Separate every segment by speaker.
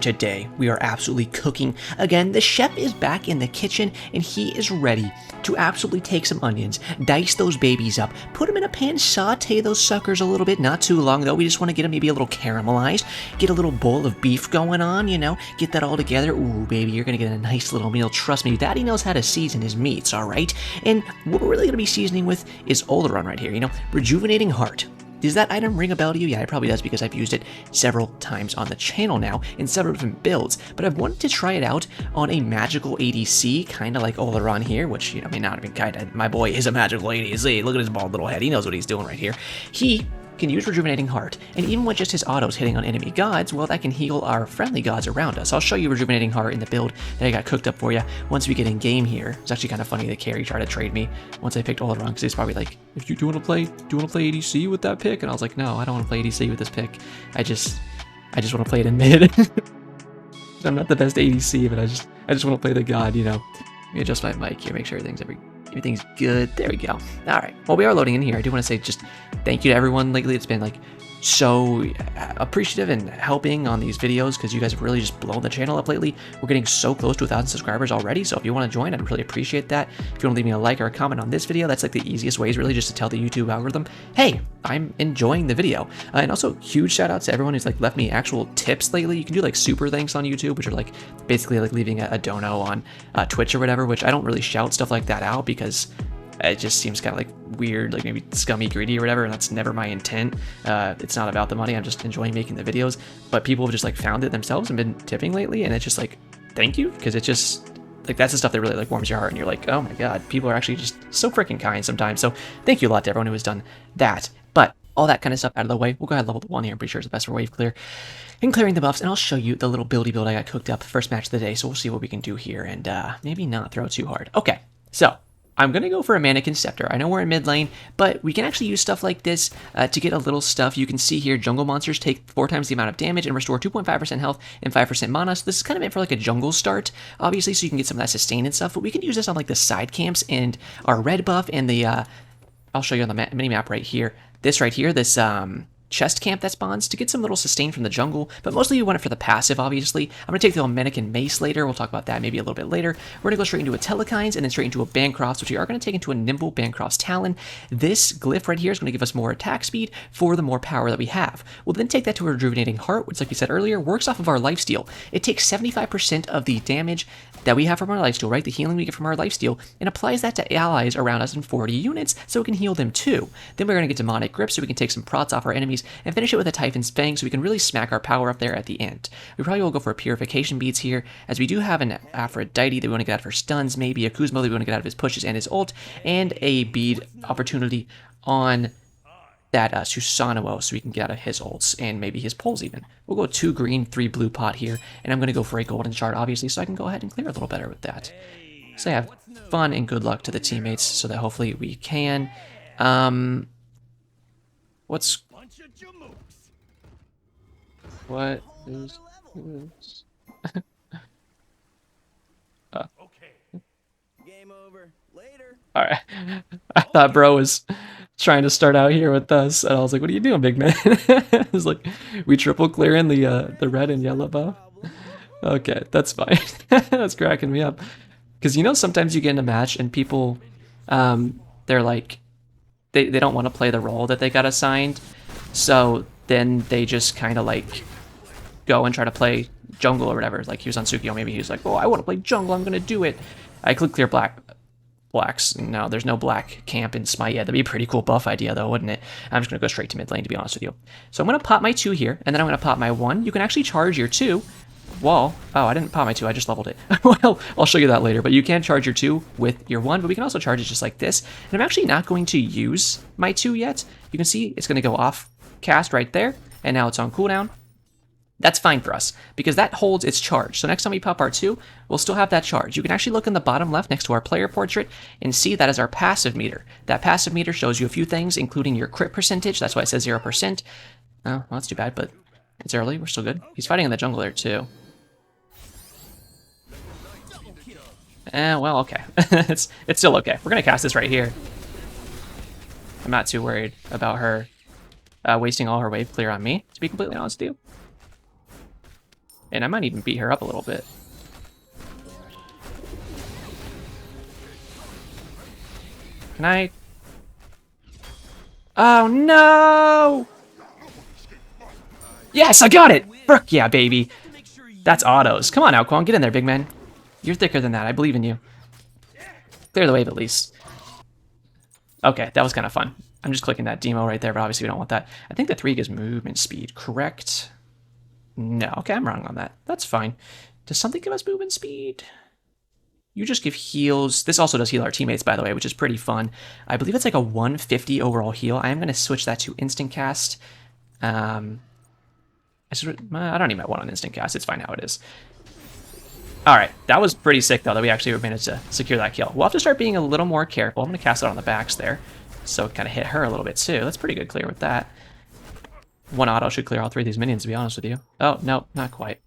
Speaker 1: Today, we are absolutely cooking. Again, the chef is back in the kitchen and he is ready to absolutely take some onions, dice those babies up, put them in a pan, saute those suckers a little bit, not too long though. We just want to get them maybe a little caramelized, get a little bowl of beef going on, you know, get that all together. Ooh, baby, you're going to get a nice little meal. Trust me, Daddy knows how to season his meats, all right? And what we're really going to be seasoning with is Olorun right here, you know, Rejuvenating Heart. Does that item ring a bell to you? Yeah, it probably does because I've used it several times on the channel now in several different builds, but I've wanted to try it out on a magical ADC, kind of like Olorun here, which, you know, may not have been kind of, my boy is a magical ADC. Look at his bald little head. He knows what he's doing right here. He can use Rejuvenating Heart, and even with just his autos hitting on enemy gods, well, that can heal our friendly gods around us. I'll show you Rejuvenating Heart in the build that I got cooked up for you once we get in game here. It's actually kind of funny that Carrie tried to trade me once I picked Olorun, because he's probably like, do you want to play ADC with that pick? And I was like, no, I don't want to play ADC with this pick. I just want to play it in mid. I'm not the best ADC, but I just want to play the god, you know. Let me adjust my mic here, make sure everything's good. There we go. All right. Well, we are loading in here. I do want to say just thank you to everyone lately. It's been like so appreciative and helping on these videos because you guys have really just blown the channel up lately. We're getting so close to 1,000 subscribers already. So if you want to join, I'd really appreciate that. If you want to leave me a like or a comment on this video, that's like the easiest ways really just to tell the YouTube algorithm, hey, I'm enjoying the video. And also huge shout out to everyone who's like left me actual tips lately. You can do like super thanks on YouTube, which are like basically like leaving a dono on Twitch or whatever, which I don't really shout stuff like that out because it just seems kind of like weird, like maybe scummy, greedy or whatever, and that's never my intent. It's not about the money, I'm just enjoying making the videos, but people have just like found it themselves and been tipping lately, and it's just like, thank you, because it's just, like, that's the stuff that really like warms your heart, and you're like, oh my god, people are actually just so freaking kind sometimes, so thank you a lot to everyone who has done that. But all that kind of stuff out of the way, we'll go ahead and level 1 here. I'm pretty sure it's the best for wave clear and clearing the buffs, and I'll show you the little build I got cooked up first match of the day, so we'll see what we can do here, and maybe not throw too hard. Okay, so I'm going to go for a Mannequin Scepter. I know we're in mid lane, but we can actually use stuff like this to get a little stuff. You can see here, jungle monsters take 4 times the amount of damage and restore 2.5% health and 5% mana. So this is kind of meant for like a jungle start, obviously, so you can get some of that sustain and stuff. But we can use this on like the side camps and our red buff and the, I'll show you on the mini map right here. This right here, this chest camp that spawns to get some little sustain from the jungle, but mostly you want it for the passive, obviously. I'm going to take the Mannequin Mace later. We'll talk about that maybe a little bit later. We're going to go straight into a Telekines and then straight into a Bancroft's, which we are going to take into a Nimble Bancroft's Talon. This glyph right here is going to give us more attack speed for the more power that we have. We'll then take that to a Rejuvenating Heart, which, like we said earlier, works off of our lifesteal. It takes 75% of the damage that we have from our lifesteal, right? The healing we get from our lifesteal, and applies that to allies around us in 40 units so we can heal them too. Then we're going to get Demonic Grip so we can take some prots off our enemies and finish it with a Typhon's Fang so we can really smack our power up there at the end. We probably will go for a Purification Beads here, as we do have an Aphrodite that we want to get out of her stuns, maybe a Kuzma that we want to get out of his pushes and his ult, and a bead opportunity on that Susanoo so we can get out of his ults and maybe his pulls even. We'll go 2 green, 3 blue pot here, and I'm going to go for a golden shard, obviously, so I can go ahead and clear a little better with that. So have fun and good luck to the teammates so that hopefully we can. What is this?
Speaker 2: Game over. Later.
Speaker 1: All right. I thought bro was trying to start out here with us, and I was like, "What are you doing, big man?" It was like, we triple clearing the red and yellow buff. Okay, that's fine. That's cracking me up. Because you know, sometimes you get in a match and people, they're like, they don't want to play the role that they got assigned, so then they just kind of like go and try to play jungle or whatever. Like he was on Sukiyo, maybe he was like, "Oh, I want to play jungle, I'm gonna do it." I click clear blacks. No, there's no black camp in SMITE yet. That'd be a pretty cool buff idea though, wouldn't it? I'm just gonna go straight to mid lane, to be honest with you. So I'm gonna pop my 2 here, and then I'm gonna pop my 1. You can actually charge your 2 wall. Oh, I didn't pop my 2, I just leveled it. Well, I'll show you that later, but you can charge your 2 with your 1, but we can also charge it just like this. And I'm actually not going to use my 2 yet. You can see it's gonna go off cast right there, and now it's on cooldown. That's fine for us, because that holds its charge. So next time we pop our 2, we'll still have that charge. You can actually look in the bottom left next to our player portrait and see that is our passive meter. That passive meter shows you a few things, including your crit percentage. That's why it says 0%. Oh, well, that's too bad, but it's early. We're still good. He's fighting in the jungle there, too. Well, okay. it's still okay. We're going to cast this right here. I'm not too worried about her wasting all her wave clear on me, to be completely honest with you. And I might even beat her up a little bit. Can I? Oh no! Yes, I got it! Frick yeah, baby. That's autos. Come on, Alquan, get in there, big man. You're thicker than that. I believe in you. Clear the wave at least. Okay, that was kind of fun. I'm just clicking that demo right there, but obviously we don't want that. I think the 3 gives movement speed, correct? No, okay, I'm wrong on that. That's fine. Does something give us movement speed? You just give heals. This also does heal our teammates, by the way, which is pretty fun. I believe it's like a 150 overall heal. I am going to switch that to instant cast. I don't even have one on instant cast. It's fine how it is. All right, that was pretty sick, though, that we actually managed to secure that kill. We'll have to start being a little more careful. I'm going to cast it on the backs there, so it kind of hit her a little bit, too. That's pretty good clear with that. One auto should clear all 3 of these minions, to be honest with you. Oh, no, not quite.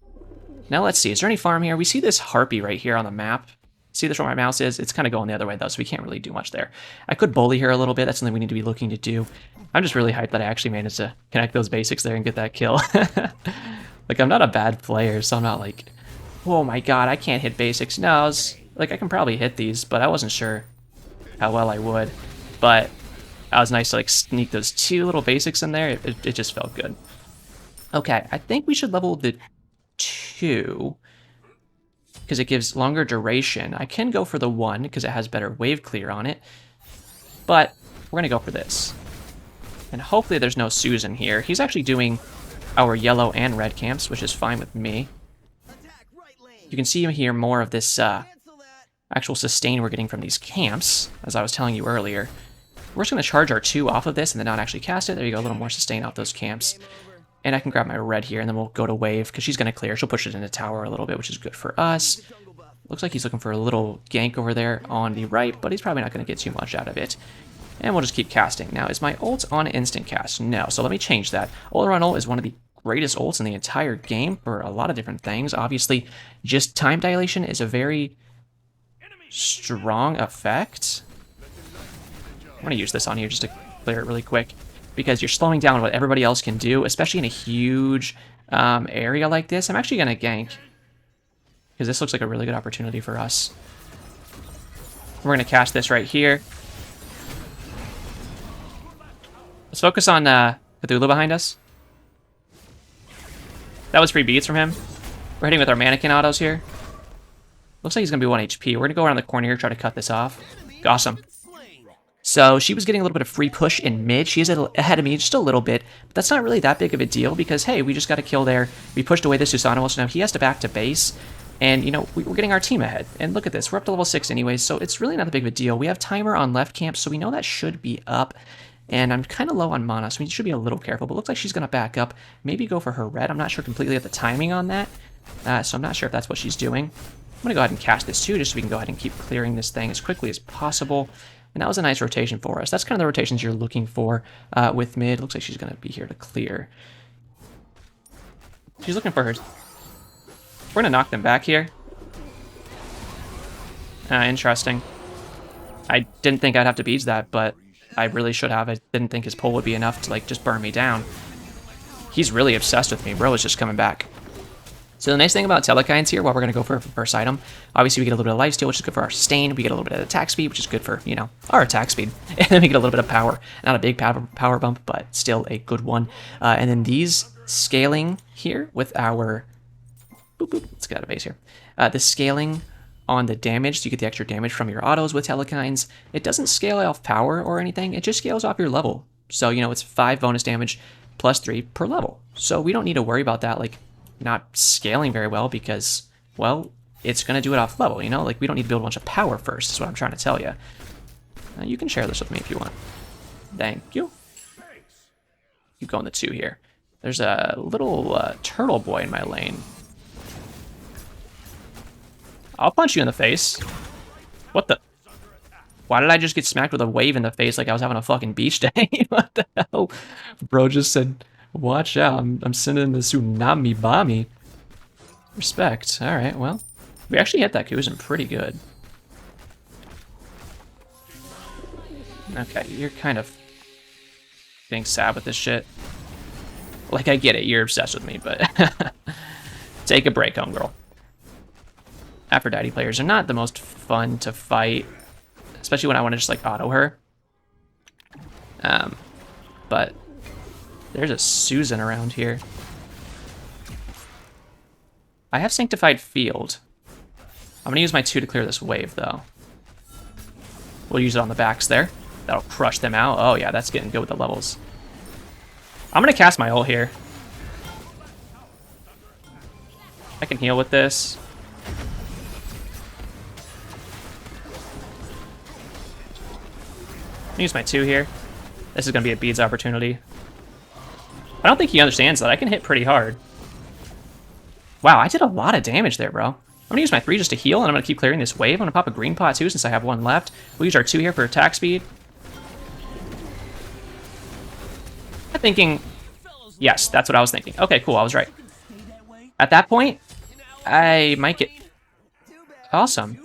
Speaker 1: Now let's see. Is there any farm here? We see this harpy right here on the map. See this where my mouse is? It's kind of going the other way, though, so we can't really do much there. I could bully her a little bit. That's something we need to be looking to do. I'm just really hyped that I actually managed to connect those basics there and get that kill. Like, I'm not a bad player, so I'm not like, oh my god, I can't hit basics. No, I can probably hit these, but I wasn't sure how well I would. But that was nice to, like, sneak those 2 little basics in there. It just felt good. Okay, I think we should level the 2, because it gives longer duration. I can go for the 1, because it has better wave clear on it. But we're going to go for this. And hopefully there's no Susan here. He's actually doing our yellow and red camps, which is fine with me. You can see here more of this actual sustain we're getting from these camps, as I was telling you earlier. We're just going to charge our 2 off of this and then not actually cast it. There you go, a little more sustain off those camps. And I can grab my red here, and then we'll go to wave, because she's going to clear. She'll push it into tower a little bit, which is good for us. Looks like he's looking for a little gank over there on the right, but he's probably not going to get too much out of it. And we'll just keep casting. Now, is my ult on instant cast? No, so let me change that. Olorun ult is one of the greatest ults in the entire game for a lot of different things. Obviously, just time dilation is a very strong effect. I'm going to use this on here just to clear it really quick, because you're slowing down what everybody else can do, especially in a huge area like this. I'm actually going to gank, because this looks like a really good opportunity for us. We're going to cast this right here. Let's focus on Cthulhu behind us. That was free beats from him. We're hitting with our mannequin autos here. Looks like he's going to be 1 HP. We're going to go around the corner here, try to cut this off. Awesome. So she was getting a little bit of free push in mid. She is ahead of me just a little bit, but that's not really that big of a deal because, hey, we just got a kill there. We pushed away the Susanoo, so now he has to back to base. And, you know, we're getting our team ahead. And look at this. We're up to level 6 anyways, so it's really not that big of a deal. We have timer on left camp, so we know that should be up. And I'm kind of low on mana, so we should be a little careful. But it looks like she's going to back up. Maybe go for her red. I'm not sure completely of the timing on that. So I'm not sure if that's what she's doing. I'm going to go ahead and cast this too, just so we can go ahead and keep clearing this thing as quickly as possible. And that was a nice rotation for us. That's kind of the rotations you're looking for with mid. Looks like she's going to be here to clear. She's looking for her. We're going to knock them back here. Interesting. I didn't think I'd have to beach that, but I really should have. I didn't think his pull would be enough to, like, just burn me down. He's really obsessed with me. Bro is just coming back. So the nice thing about Telekines here, while we're going to go for first item, obviously we get a little bit of lifesteal, which is good for our sustain. We get a little bit of attack speed, which is good for, you know, our attack speed. And then we get a little bit of power. Not a big power bump, but still a good one. And then these scaling here with our... Boop, boop. Let's get out of base here. The scaling on the damage, so you get the extra damage from your autos with Telekines. It doesn't scale off power or anything. It just scales off your level. So, you know, it's 5 bonus damage plus 3 per level. So we don't need to worry about that, like, not scaling very well because, well, it's going to do it off level, you know? Like, we don't need to build a bunch of power first, is what I'm trying to tell you. You can share this with me if you want. Thank you. Keep going the 2 here. There's a little turtle boy in my lane. I'll punch you in the face. What the? Why did I just get smacked with a wave in the face like I was having a fucking beach day? What the hell? Bro just said, watch out, I'm sending the tsunami bomby. Respect. Alright, well. We actually hit that Kuzan pretty good. Okay, you're kind of getting sad with this shit. Like, I get it, you're obsessed with me, but...
Speaker 3: Take a break, homegirl. Aphrodite players are not the most fun to fight, especially when I want to just like auto her. But there's a Susan around here. I have Sanctified Field. I'm going to use my 2 to clear this wave, though. We'll use it on the backs there. That'll crush them out. Oh, yeah, that's getting good with the levels. I'm going to cast my ult here. I can heal with this. I'm going to use my 2 here. This is going to be a beads opportunity. I don't think he understands that I can hit pretty hard. Wow, I did a lot of damage there, bro. I'm going to use my 3 just to heal, and I'm going to keep clearing this wave. I'm going to pop a green pot, too, since I have 1 left. We'll use our 2 here for attack speed. I'm thinking... Yes, that's what I was thinking. Okay, cool, I was right. At that point, I might get... Awesome.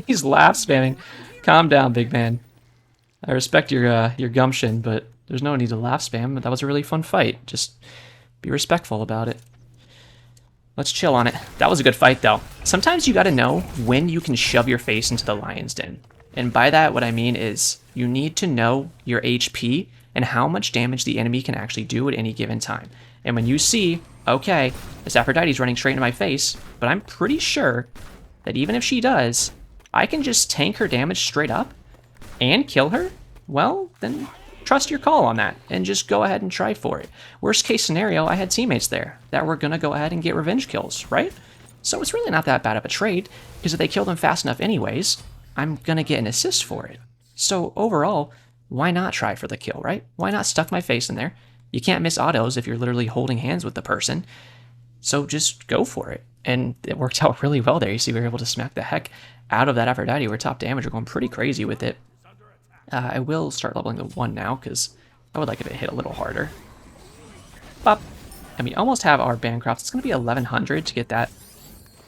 Speaker 3: He's laugh spamming. Calm down, big man. I respect your gumption, but there's no need to laugh spam. That was a really fun fight. Just be respectful about it. Let's chill on it. That was a good fight, though. Sometimes you gotta know when you can shove your face into the lion's den. And by that, what I mean is you need to know your HP and how much damage the enemy can actually do at any given time. And when you see, okay, this Aphrodite's running straight into my face, but I'm pretty sure that even if she does, I can just tank her damage straight up and kill her, well, then trust your call on that and just go ahead and try for it. Worst case scenario, I had teammates there that were going to go ahead and get revenge kills, right? So it's really not that bad of a trade, because if they kill them fast enough anyways, I'm going to get an assist for it. So overall, why not try for the kill, right? Why not stuff my face in there? You can't miss autos if you're literally holding hands with the person. So just go for it. And it worked out really well there. You see, we were able to smack the heck out of that Aphrodite. We're top damage. We're going pretty crazy with it. I will start leveling the 1 now, because I would like if it hit a little harder. Bop. And we almost have our Bancroft. It's going to be 1100 to get that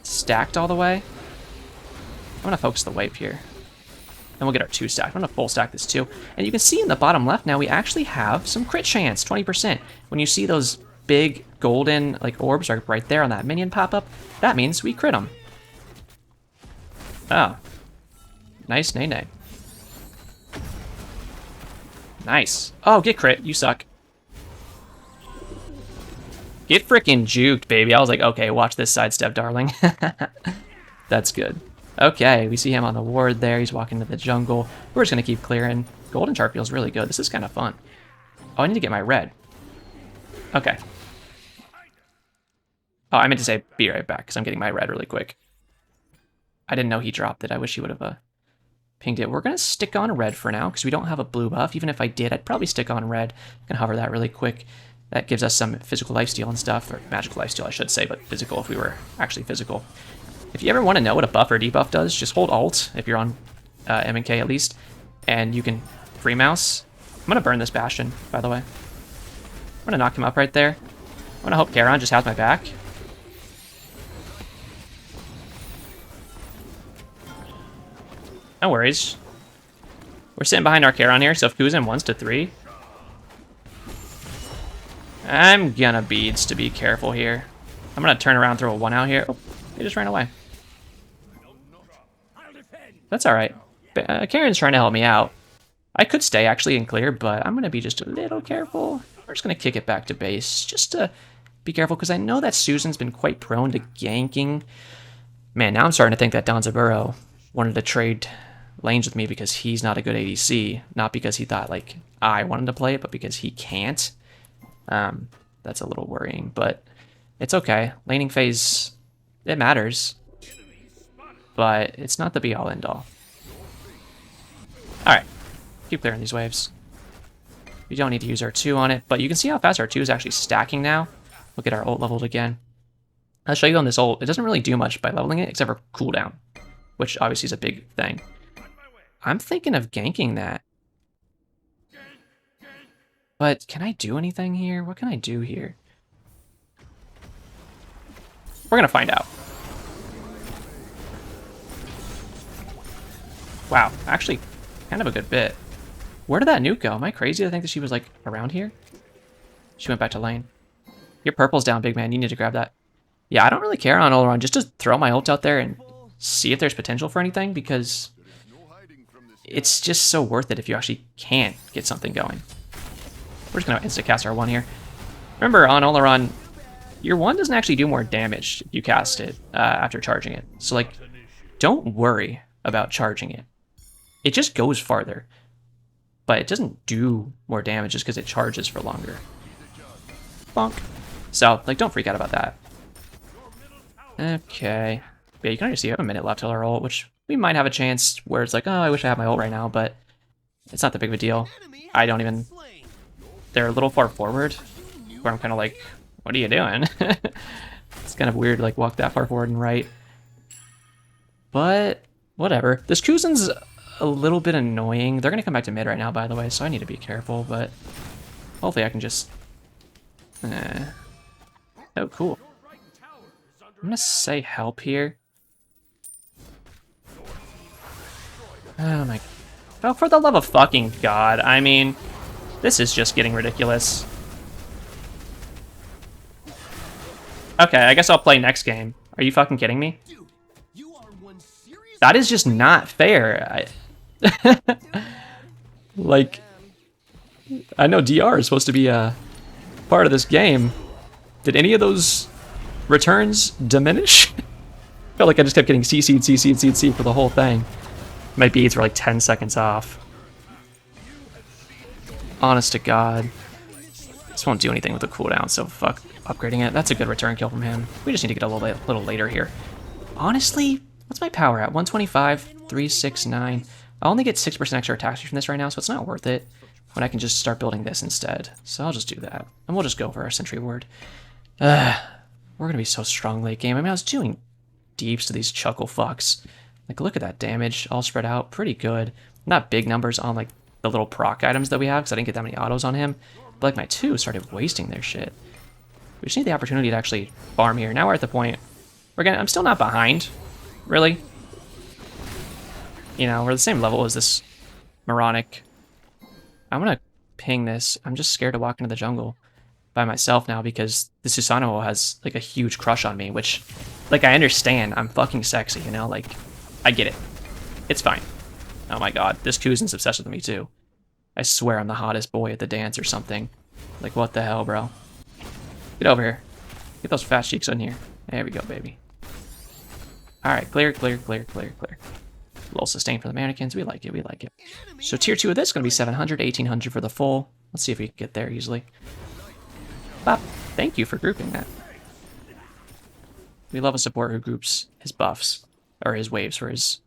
Speaker 3: stacked all the way. I'm going to focus the wave here. And we'll get our 2 stacked. I'm going to full stack this too. And you can see in the bottom left now we actually have some crit chance, 20%. When you see those big golden like orbs are right there on that minion pop up, that means we crit them. Oh. Nice nay-nay. Nice. Oh, get crit. You suck. Get frickin' juked, baby. I was like, okay, watch this sidestep, darling. That's good. Okay, we see him on the ward there. He's walking to the jungle. We're just going to keep clearing. Golden chart feels really good. This is kind of fun. Oh, I need to get my red. Okay. Oh, I meant to say be right back, because I'm getting my red really quick. I didn't know he dropped it. I wish he would have pinged it. We're going to stick on red for now, because we don't have a blue buff. Even if I did, I'd probably stick on red. I can hover that really quick. That gives us some physical lifesteal and stuff, or magical lifesteal, I should say, but physical if we were actually physical. If you ever want to know what a buff or debuff does, just hold Alt, if you're on M&K at least, and you can free mouse. I'm going to burn this Bastion, by the way. I'm going to knock him up right there. I'm going to hope Charon just has my back. No worries. We're sitting behind our Charon here, so if Kuzin wants to 3, I'm gonna beads to be careful here. I'm gonna turn around, throw a 1 out here. Oh, he just ran away. That's alright. Karen's trying to help me out. I could stay actually and clear, but I'm gonna be just a little careful. We're just gonna kick it back to base, just to be careful, because I know that Susan's been quite prone to ganking. Man, now I'm starting to think that Danzaburo wanted to trade lanes with me because he's not a good ADC, not because he thought like I wanted to play it, but because he can't. That's a little worrying, but it's okay. Laning phase, it matters, but it's not the be-all end-all. Alright, keep clearing these waves. We don't need to use our 2 on it, but you can see how fast our 2 is actually stacking now. We'll get our ult leveled again. I'll show you on this ult. It doesn't really do much by leveling it, except for cooldown, which obviously is a big thing. I'm thinking of ganking that. But can I do anything here? What can I do here? We're gonna find out. Wow, actually, kind of a good bit. Where did that nuke go? Am I crazy to think that she was like around here? She went back to lane. Your purple's down, big man. You need to grab that. Yeah, I don't really care on Olorun. Just to throw my ult out there and see if there's potential for anything, because it's just so worth it if you actually can get something going. We're just going to insta-cast our 1 here. Remember, on Olorun, your 1 doesn't actually do more damage if you cast it after charging it. So, like, don't worry about charging it. It just goes farther. But it doesn't do more damage just because it charges for longer. Bonk. So, like, don't freak out about that. Okay. Yeah, you can already see you have a minute left till our ult, which we might have a chance where it's like, oh, I wish I had my ult right now, but it's not that big of a deal. I don't even... They're a little far forward, where I'm kind of like, what are you doing? It's kind of weird, like, walk that far forward and right. But, whatever. This Kuzen's a little bit annoying. They're going to come back to mid right now, by the way, so I need to be careful, but hopefully I can just... Oh, cool. I'm going to say help here. Oh my... Oh, for the love of fucking God. I mean, this is just getting ridiculous. Okay, I guess I'll play next game. Are you fucking kidding me? That is just not fair. Like, I know DR is supposed to be a part of this game. Did any of those returns diminish? I felt like I just kept getting CC'd for the whole thing. My beads were like 10 seconds off. Honest to God. This won't do anything with the cooldown, so fuck upgrading it. That's a good return kill from him. We just need to get a little later here. Honestly, what's my power at? 125, 369. I only get 6% extra attack speed from this right now, so it's not worth it when I can just start building this instead. So I'll just do that. And we'll just go for our sentry ward. We're going to be so strong late game. I mean, I was doing deeps to these chuckle fucks. Like, look at that damage all spread out. Pretty good. Not big numbers on, like, the little proc items that we have, because I didn't get that many autos on him. But, like, my 2 started wasting their shit. We just need the opportunity to actually farm here. Now we're at the point where, again, I'm still not behind, really. You know, we're the same level as this moronic. I'm going to ping this. I'm just scared to walk into the jungle by myself now because the Susanoo has, like, a huge crush on me, which, like, I understand. I'm fucking sexy, you know? Like, I get it. It's fine. Oh my God, this Kuzen's obsessed with me too. I swear I'm the hottest boy at the dance or something. Like, what the hell, bro? Get over here. Get those fat cheeks in here. There we go, baby. Alright, clear. A little sustain for the mannequins. We like it. So tier 2 of this is going to be 700, 1800 for the full. Let's see if we can get there easily. Bop. Thank you for grouping that. We love a support who groups his buffs. Or his waves for his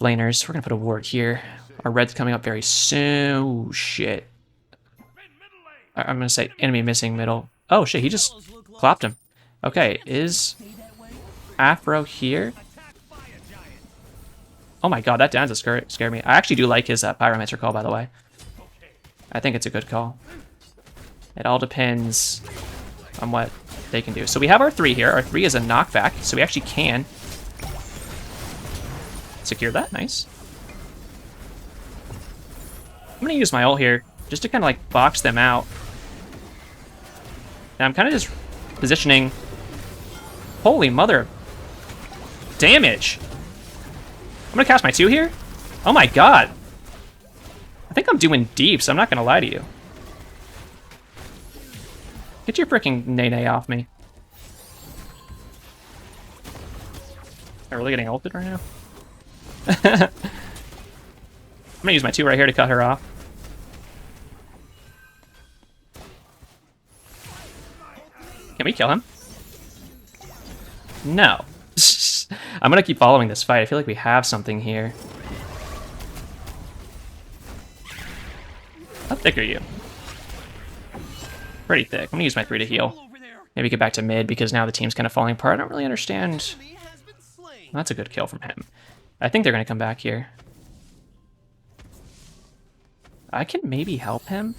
Speaker 3: laners. We're going to put a ward here. Our red's coming up very soon. Oh, shit. I'm going to say enemy missing middle. Oh, shit. He just clapped him. Okay. Is Afro here? Oh, my God. That down's scare me. I actually do like his Pyromancer call, by the way. I think it's a good call. It all depends on what they can do. So we have our 3 here. Our 3 is a knockback. So we actually can secure that. Nice. I'm going to use my ult here just to kind of like box them out. Now I'm kind of just positioning. Holy mother. Damage. I'm going to cast my 2 here. Oh my God. I think I'm doing deep, so I'm not going to lie to you. Get your freaking nay off me. Am I really getting ulted right now? I'm gonna use my 2 right here to cut her off. Can we kill him? No. I'm gonna keep following this fight. I feel like we have something here. How thick are you? Pretty thick. I'm gonna use my 3 to heal. Maybe get back to mid because now the team's kind of falling apart. I don't really understand. That's a good kill from him. I think they're going to come back here. I can maybe help him.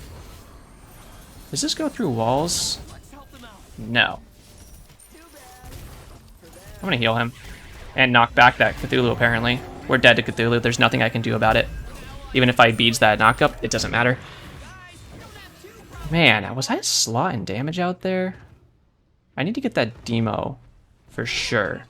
Speaker 3: Does this go through walls? No. I'm going to heal him. And knock back that Cthulhu, apparently. We're dead to Cthulhu. There's nothing I can do about it. Even if I beads that knock up, it doesn't matter. Man, was I slotting damage out there? I need to get that demo for sure.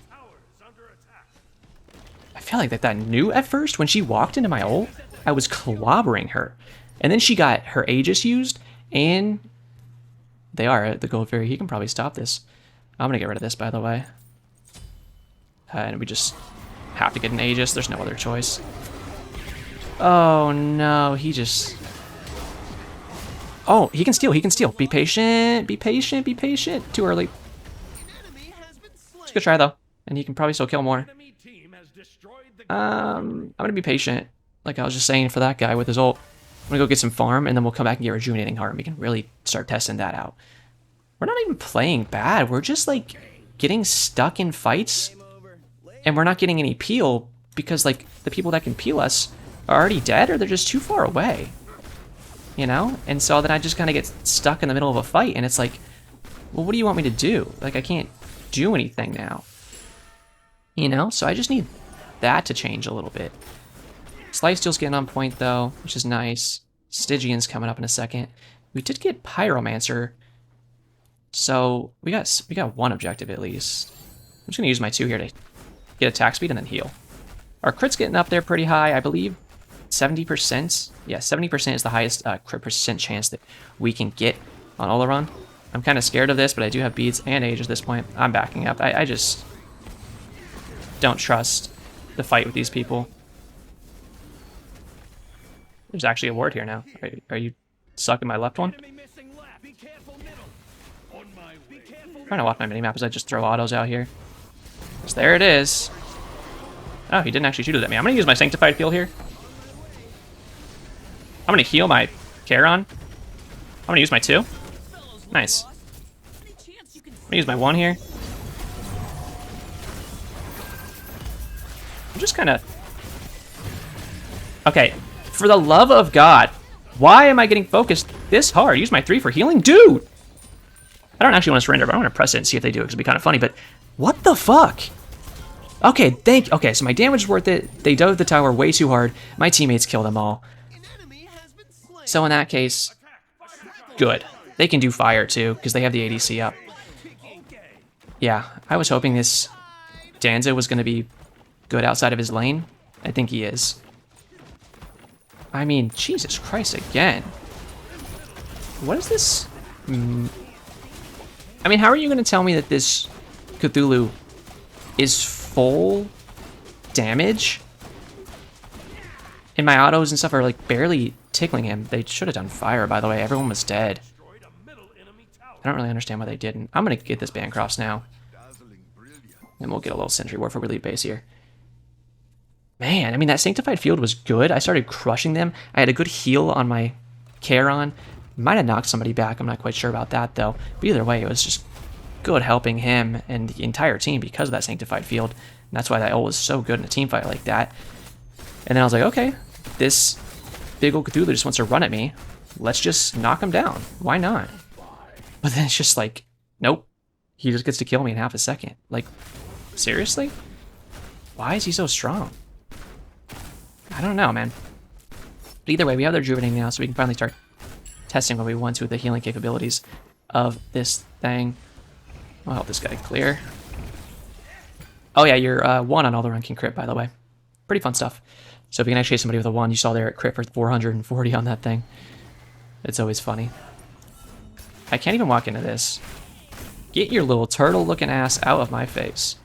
Speaker 3: I feel like that knew at first when she walked into my ult, I was clobbering her. And then she got her Aegis used, and they are at the Gold Fairy. He can probably stop this. I'm going to get rid of this, by the way. And we just have to get an Aegis. There's no other choice. Oh, no. He just... Oh, he can steal. He can steal. Be patient. Be patient. Be patient. Too early. It's a good try, though. And he can probably still kill more. I'm going to be patient. Like I was just saying for that guy with his ult. I'm going to go get some farm, and then we'll come back and get Rejuvenating Heart, and we can really start testing that out. We're not even playing bad. We're just, like, getting stuck in fights, and we're not getting any peel because, like, the people that can peel us are already dead, or they're just too far away. You know? And so then I just kind of get stuck in the middle of a fight, and it's like, well, what do you want me to do? Like, I can't do anything now. You know? So I just need that to change a little bit. Lifesteal's getting on point, though, which is nice. Stygian's coming up in a second. We did get Pyromancer, so we got one objective at least. I'm just going to use my 2 here to get attack speed and then heal. Our crit's getting up there pretty high, I believe. 70%. Yeah, 70% is the highest crit percent chance that we can get on Olorun. I'm kind of scared of this, but I do have beads and age at this point. I'm backing up. I just don't trust the fight with these people. There's actually a ward here now. Are you sucking my left one? I'm trying to watch my minimap as I just throw autos out here. So there it is. Oh, he didn't actually shoot it at me. I'm going to use my Sanctified Field here. I'm going to heal my Charon. I'm going to use my 2. Nice. I'm going to use my 1 here. I'm just kind of... Okay. For the love of God, why am I getting focused this hard? Use my 3 for healing? Dude! I don't actually want to surrender, but I want to press it and see if they do it, because it'd be kind of funny, but what the fuck? Okay, okay, so my damage is worth it. They dove the tower way too hard. My teammates killed them all. So in that case, good. They can do fire too, because they have the ADC up. Yeah, I was hoping this Danza was going to be good outside of his lane. I think he is. I mean, Jesus Christ, again. What is this? I mean, how are you going to tell me that this Cthulhu is full damage? And my autos and stuff are, like, barely tickling him. They should have done fire, by the way. Everyone was dead. I don't really understand why they didn't. I'm going to get this Bancroft now. And we'll get a little Sentry War for relief base here. Man, I mean, that Sanctified Field was good. I started crushing them. I had a good heal on my Charon. Might have knocked somebody back. I'm not quite sure about that, though. But either way, it was just good helping him and the entire team because of that Sanctified Field. And that's why that ult was so good in a team fight like that. And then I was like, okay, this big old Cthulhu just wants to run at me. Let's just knock him down. Why not? But then it's just like, nope. He just gets to kill me in half a second. Like, seriously? Why is he so strong? I don't know, man. But either way, we have the Rejuvenating now, so we can finally start testing what we want to with the healing capabilities of this thing. I'll help this guy clear. Oh yeah, your 1 on Olorun can crit, by the way. Pretty fun stuff. So if you can actually hit somebody with a 1, you saw there at crit for 440 on that thing. It's always funny. I can't even walk into this. Get your little turtle-looking ass out of my face.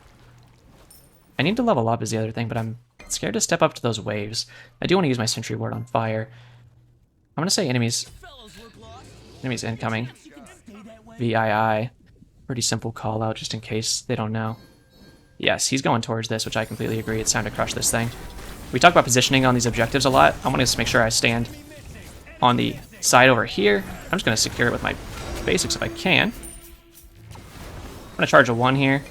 Speaker 3: I need to level up is the other thing, but I'm scared to step up to those waves. I do want to use my Sentry Ward on fire. I'm going to say enemies. Enemies incoming. VII. Pretty simple call out just in case they don't know. Yes, he's going towards this, which I completely agree. It's time to crush this thing. We talk about positioning on these objectives a lot. I want to just make sure I stand on the side over here. I'm just going to secure it with my basics if I can. I'm going to charge a 1 here.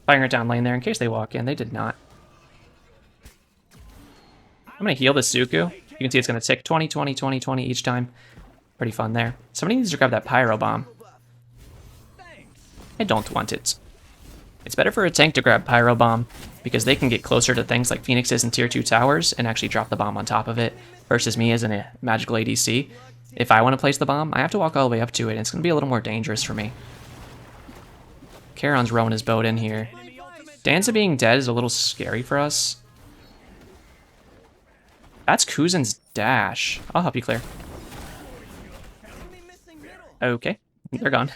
Speaker 3: Firing it down lane there in case they walk in. They did not. I'm going to heal this Suku. You can see it's going to tick 20, 20, 20, 20 each time. Pretty fun there. Somebody needs to grab that Pyro Bomb. I don't want it. It's better for a tank to grab Pyro Bomb because they can get closer to things like Phoenixes and tier 2 towers and actually drop the bomb on top of it versus me as a magical ADC. If I want to place the bomb, I have to walk all the way up to it and it's going to be a little more dangerous for me. Charon's rowing his boat in here. Danza being dead is a little scary for us. That's Kuzen's dash. I'll help you clear. Okay, they're gone.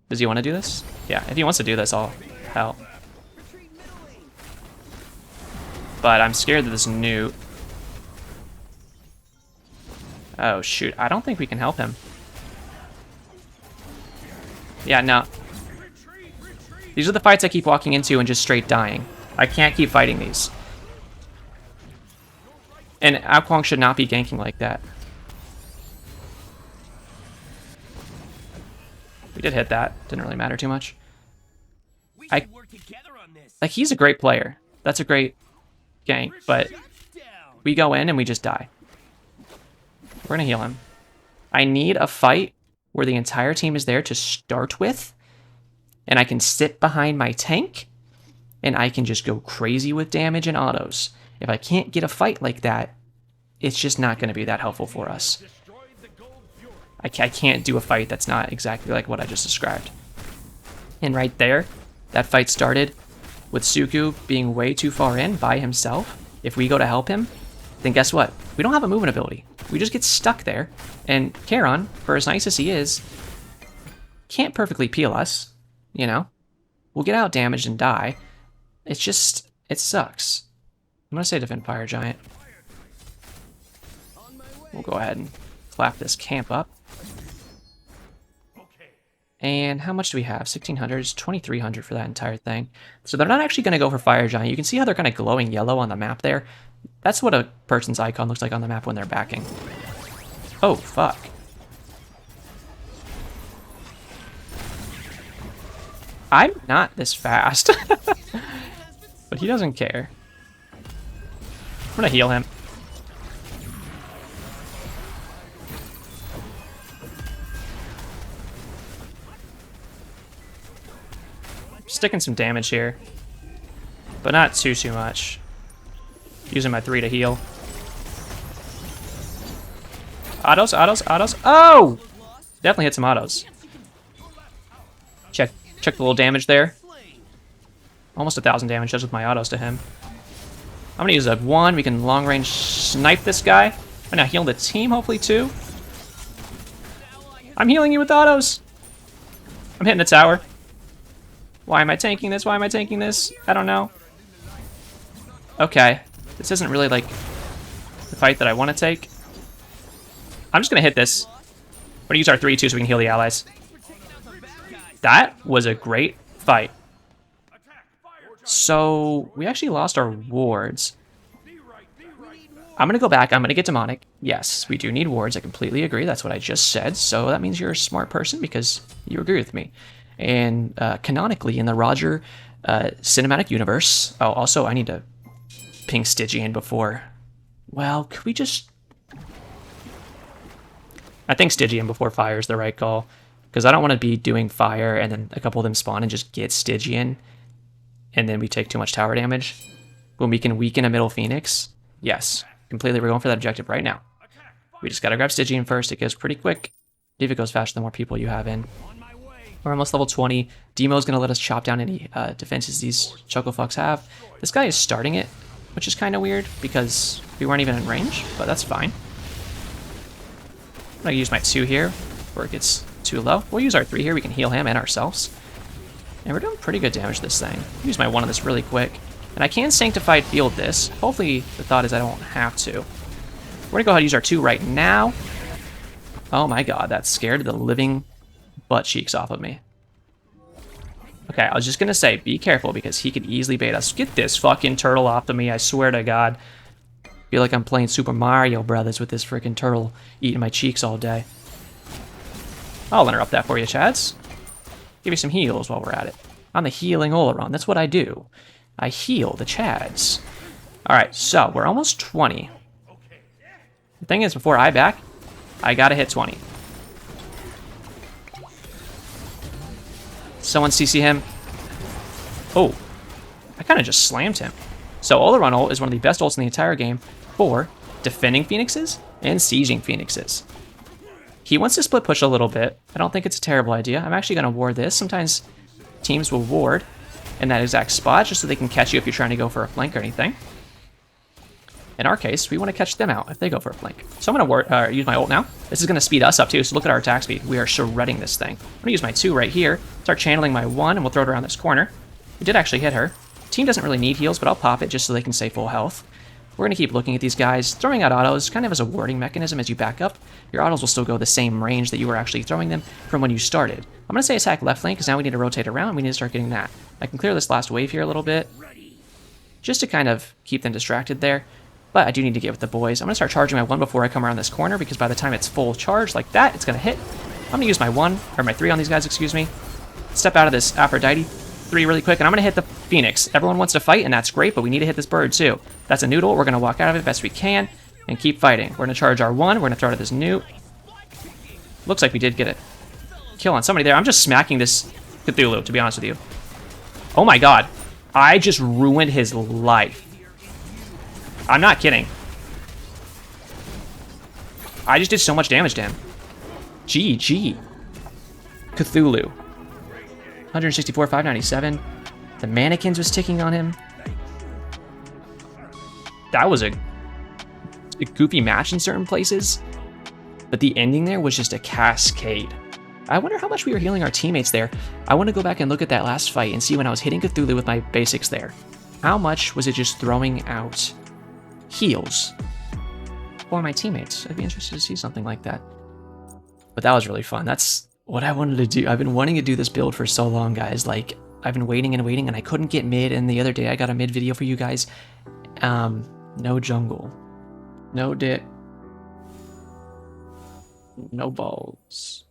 Speaker 3: Does he want to do this? Yeah, if he wants to do this, I'll help. But I'm scared of this newt. Oh shoot, I don't think we can help him. Yeah, no. These are the fights I keep walking into and just straight dying. I can't keep fighting these. And Akwong should not be ganking like that. We did hit that. Didn't really matter too much. Like, he's a great player. That's a great gank, but we go in and we just die. We're gonna heal him. I need a fight where the entire team is there to start with, and I can sit behind my tank, and I can just go crazy with damage and autos. If I can't get a fight like that, it's just not going to be that helpful for us. I can't do a fight that's not exactly like what I just described. And right there, that fight started with Suku being way too far in by himself. If we go to help him, then guess what? We don't have a movement ability. We just get stuck there. And Charon, for as nice as he is, can't perfectly peel us, you know? We'll get out damaged and die. It's just, it sucks. I'm gonna say defend Fire Giant. We'll go ahead and clap this camp up. And how much do we have? 1,600, 2,300 for that entire thing. So they're not actually going to go for Fire Giant. You can see how they're kind of glowing yellow on the map there. That's what a person's icon looks like on the map when they're backing. Oh, fuck. I'm not this fast. But he doesn't care. I'm going to heal him. Sticking some damage here, but not too much. Using my 3 to heal. Autos, autos, autos. Oh! Definitely hit some autos. Check the little damage there. Almost 1,000 damage just with my autos to him. I'm gonna use a 1. We can long range snipe this guy. I'm gonna heal the team hopefully too. I'm healing you with autos. I'm hitting the tower. Why am I tanking this? Why am I tanking this? I don't know. Okay. This isn't really, like, the fight that I want to take. I'm just going to hit this. We're going to use our 3-2 so we can heal the allies. That was a great fight. So, we actually lost our wards. I'm going to go back. I'm going to get demonic. Yes, we do need wards. I completely agree. That's what I just said. So, that means you're a smart person because you agree with me. And canonically, in the Roger cinematic universe... Oh, also, I need to ping Stygian before... Well, could we just... I think Stygian before fire is the right call. Because I don't want to be doing fire and then a couple of them spawn and just get Stygian. And then we take too much tower damage. When we can weaken a middle Phoenix. Yes, completely. We're going for that objective right now. We just got to grab Stygian first. It goes pretty quick. If it goes faster, the more people you have in. We're almost level 20. Demo's going to let us chop down any defenses these Chucklefucks have. This guy is starting it, which is kind of weird because we weren't even in range, but that's fine. I'm going to use my 2 here before it gets too low. We'll use our 3 here. We can heal him and ourselves. And we're doing pretty good damage this thing. I'll use my 1 on this really quick. And I can Sanctified Field this. Hopefully the thought is I don't have to. We're going to go ahead and use our 2 right now. Oh my god, that scared the living butt cheeks off of me. Okay, I was just gonna say, be careful because he could easily bait us. Get this fucking turtle off of me, I swear to god. Feel like I'm playing Super Mario Brothers with this freaking turtle eating my cheeks all day. I'll interrupt that for you, Chads. Give you some heals while we're at it. I'm the healing Olorun, that's what I do. I heal the Chads. Alright, so we're almost 20. The thing is, before I back, I gotta hit 20. Someone CC him. Oh, I kind of just slammed him. So Olorun ult is one of the best ults in the entire game for defending Phoenixes and sieging Phoenixes. He wants to split push a little bit. I don't think it's a terrible idea. I'm actually going to ward this. Sometimes teams will ward in that exact spot just so they can catch you if you're trying to go for a flank or anything. In our case, we want to catch them out if they go for a flank. So I'm going to use my ult now. This is going to speed us up too, so look at our attack speed. We are shredding this thing. I'm going to use my 2 right here, start channeling my 1, and we'll throw it around this corner. We did actually hit her. Team doesn't really need heals, but I'll pop it just so they can stay full health. We're going to keep looking at these guys. Throwing out autos kind of as a warding mechanism as you back up. Your autos will still go the same range that you were actually throwing them from when you started. I'm going to say attack left lane because now we need to rotate around. We need to start getting that. I can clear this last wave here a little bit just to kind of keep them distracted there. But I do need to get with the boys. I'm going to start charging my 1 before I come around this corner because by the time it's full charge like that, it's going to hit. I'm going to use my 1, or my 3 on these guys, excuse me. Step out of this Aphrodite 3 really quick, and I'm going to hit the Phoenix. Everyone wants to fight, and that's great, but we need to hit this bird too. That's a noodle. We're going to walk out of it best we can and keep fighting. We're going to charge our 1. We're going to throw it at this newt. Looks like we did get a kill on somebody there. I'm just smacking this Cthulhu, to be honest with you. Oh my god. I just ruined his life. I'm not kidding. I just did so much damage to him. GG. Cthulhu. 164, 597. The mannequins was ticking on him. That was a goofy match in certain places. But the ending there was just a cascade. I wonder how much we were healing our teammates there. I want to go back and look at that last fight and see when I was hitting Cthulhu with my basics there. How much was it just throwing out heals for my teammates? I'd be interested to see something like that. But that was really fun. That's what I wanted to do. I've been wanting to do this build for so long, guys. Like, I've been waiting and waiting, and I couldn't get mid, and the other day I got a mid video for you guys. No jungle. No dip. No balls.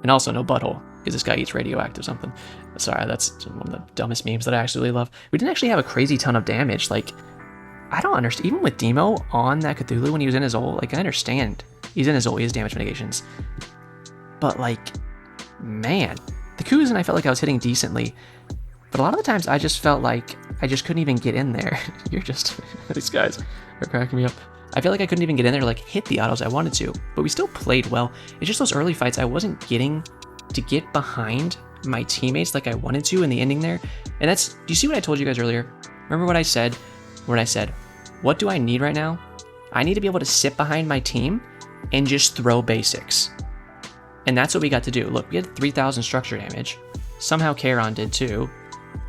Speaker 3: And also no butthole, because this guy eats radioactive something. Sorry, that's one of the dumbest memes that I actually love. We didn't actually have a crazy ton of damage. Like, I don't understand. Even with Demo on that Cthulhu when he was in his ult, like, I understand. He's in his ult, he has damage mitigations. But, like, man. The Kuzan, I felt like I was hitting decently. But a lot of the times, I just felt like I just couldn't even get in there. You're just... These guys are cracking me up. I feel like I couldn't even get in there to, like, hit the autos I wanted to. But we still played well. It's just those early fights, I wasn't getting to get behind my teammates like I wanted to in the ending there. And that's... Do you see what I told you guys earlier? Remember what I said? When I said, what do I need right now? I need to be able to sit behind my team and just throw basics. And that's what we got to do. Look, we had 3,000 structure damage. Somehow Charon did too.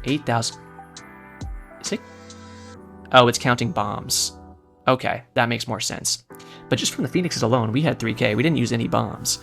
Speaker 3: 8,000. Is it? Oh, it's counting bombs. Okay, that makes more sense. But just from the Phoenixes alone, we had 3k. We didn't use any bombs.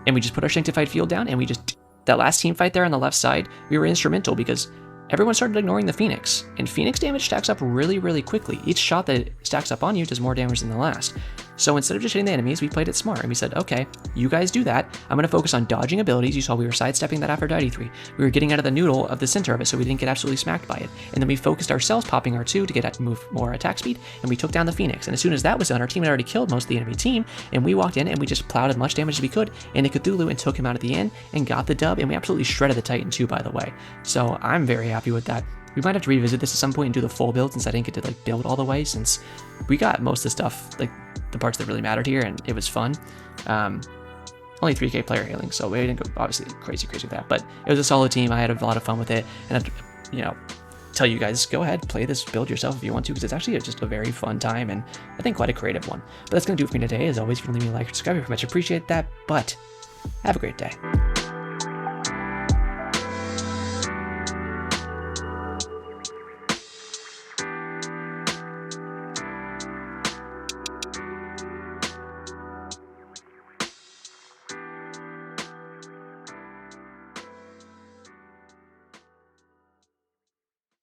Speaker 3: And we just put our Sanctified Field down, and we just... That last team fight there on the left side, we were instrumental because everyone started ignoring the Phoenix. And Phoenix damage stacks up really, really quickly. Each shot that stacks up on you does more damage than the last. So instead of just hitting the enemies, we played it smart. And we said, okay, you guys do that. I'm going to focus on dodging abilities. You saw we were sidestepping that Aphrodite 3. We were getting out of the noodle of the center of it so we didn't get absolutely smacked by it. And then we focused ourselves popping our 2 to get move more attack speed. And we took down the Phoenix. And as soon as that was done, our team had already killed most of the enemy team. And we walked in and we just plowed as much damage as we could into Cthulhu and took him out at the end and got the dub. And we absolutely shredded the Titan too, by the way. So I'm very happy with that. We might have to revisit this at some point and do the full build since I didn't get to like build all the way, since we got most of the stuff, like the parts that really mattered here, and it was fun. Only 3k player hailing, so we didn't go obviously crazy with that, but it was a solid team. I had a lot of fun with it, and I'd, you know, tell you guys, go ahead, play this build yourself if you want to, because it's actually just a very fun time, and I think quite a creative one. But that's going to do it for me today. As always, if you leave me a like or subscribe, I very much appreciate that, but have a great day.